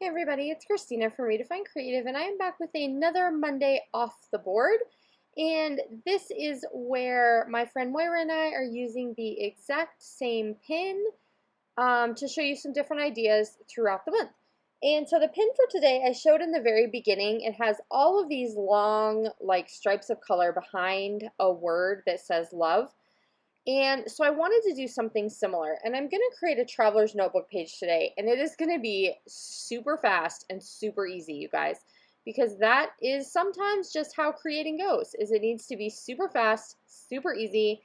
Hey everybody, it's Christina from Redefine Creative, and I am back with another Monday off the board. And this is where my friend Moira and I are using the exact same pin to show you some different ideas throughout the month. And so the pin for today I showed in the very beginning. It has all of these long like stripes of color behind a word that says love. And so I wanted to do something similar, and I'm going to create a traveler's notebook page today, and it is going to be super fast and super easy, you guys, because that is sometimes just how creating goes, is it needs to be super fast, super easy,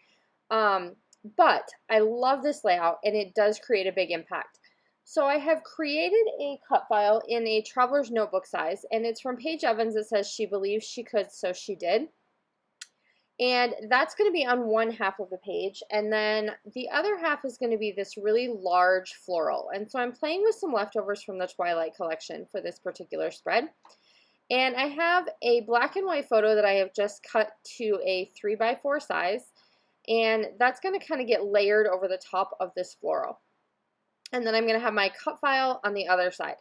but I love this layout, and it does create a big impact. So I have created a cut file in a traveler's notebook size, and it's from Paige Evans. It says she believes she could, so she did. And that's going to be on one half of the page, and then the other half is going to be this really large floral. And so I'm playing with some leftovers from the Twilight collection for this particular spread. And I have a black and white photo that I have just cut to a 3x4 size, and that's going to kind of get layered over the top of this floral. And then I'm going to have my cut file on the other side.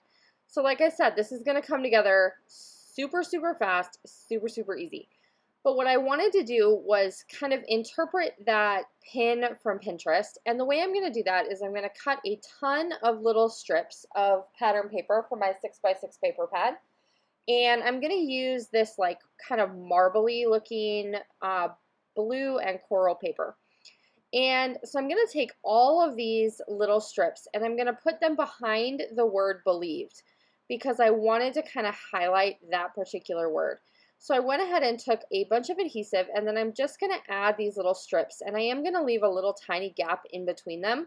So like I said, this is going to come together super, super fast, super, super easy. But what I wanted to do was kind of interpret that pin from Pinterest. And the way I'm going to do that is I'm going to cut a ton of little strips of pattern paper for my 6x6 paper pad. And I'm going to use this like kind of marbly looking blue and coral paper. And so I'm going to take all of these little strips and I'm going to put them behind the word believed, because I wanted to kind of highlight that particular word. So I went ahead and took a bunch of adhesive, and then I'm just going to add these little strips, and I am going to leave a little tiny gap in between them.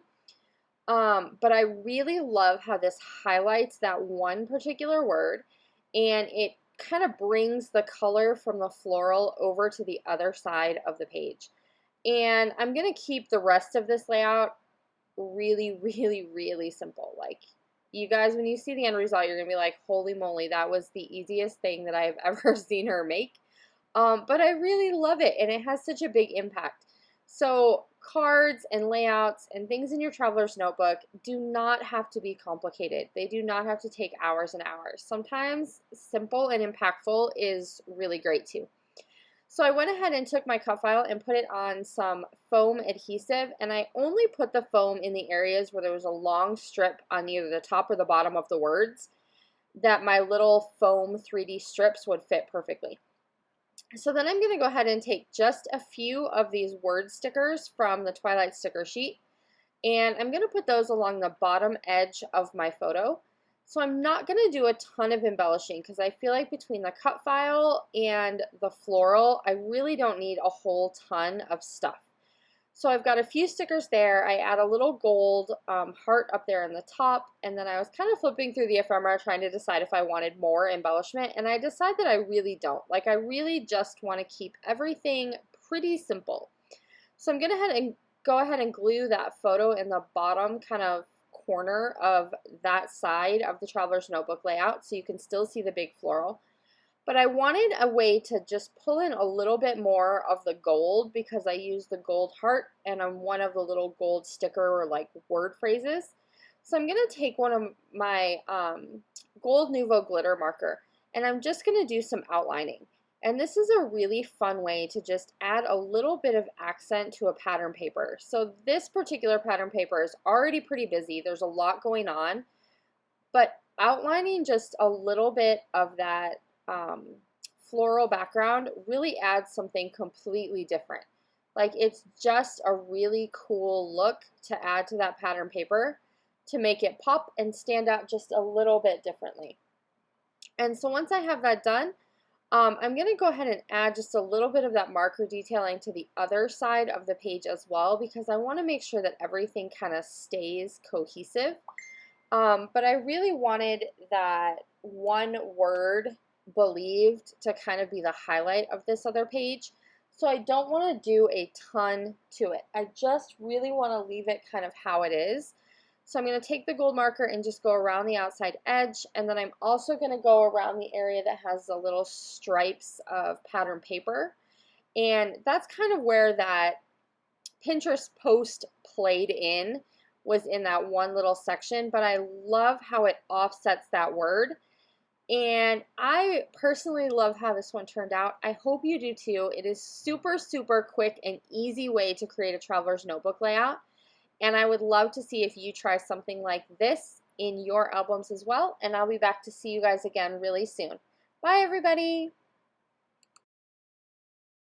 But I really love how this highlights that one particular word, and it kind of brings the color from the floral over to the other side of the page. And I'm going to keep the rest of this layout really, really, really simple. Like, you guys, when you see the end result, you're going to be like, holy moly, that was the easiest thing that I've ever seen her make. But I really love it, and it has such a big impact. So cards and layouts and things in your traveler's notebook do not have to be complicated. They do not have to take hours and hours. Sometimes simple and impactful is really great too. So I went ahead and took my cut file and put it on some foam adhesive, and I only put the foam in the areas where there was a long strip on either the top or the bottom of the words that my little foam 3D strips would fit perfectly. So then I'm going to go ahead and take just a few of these word stickers from the Twilight sticker sheet, and I'm going to put those along the bottom edge of my photo. So I'm not going to do a ton of embellishing because I feel like between the cut file and the floral, I really don't need a whole ton of stuff. So I've got a few stickers there. I add a little gold heart up there in the top, and then I was kind of flipping through the ephemera trying to decide if I wanted more embellishment, and I decided that I really don't. Like, I really just want to keep everything pretty simple. So I'm going to go ahead and glue that photo in the bottom kind of corner of that side of the traveler's notebook layout so you can still see the big floral. But I wanted a way to just pull in a little bit more of the gold because I used the gold heart and on one of the little gold sticker or like word phrases. So I'm going to take one of my Gold Nouveau glitter marker, and I'm just going to do some outlining. And this is a really fun way to just add a little bit of accent to a pattern paper. So this particular pattern paper is already pretty busy. There's a lot going on, but outlining just a little bit of that floral background really adds something completely different. Like, it's just a really cool look to add to that pattern paper to make it pop and stand out just a little bit differently. And so once I have that done, I'm going to go ahead and add just a little bit of that marker detailing to the other side of the page as well, because I want to make sure that everything kind of stays cohesive. But I really wanted that one word, believed, to kind of be the highlight of this other page. So I don't want to do a ton to it. I just really want to leave it kind of how it is. So I'm going to take the gold marker and just go around the outside edge, and then I'm also going to go around the area that has the little stripes of pattern paper. And that's kind of where that Pinterest post played in was in that one little section, but I love how it offsets that word. And I personally love how this one turned out. I hope you do too. It is super, super quick and easy way to create a traveler's notebook layout. And I would love to see if you try something like this in your albums as well. And I'll be back to see you guys again really soon. Bye, everybody.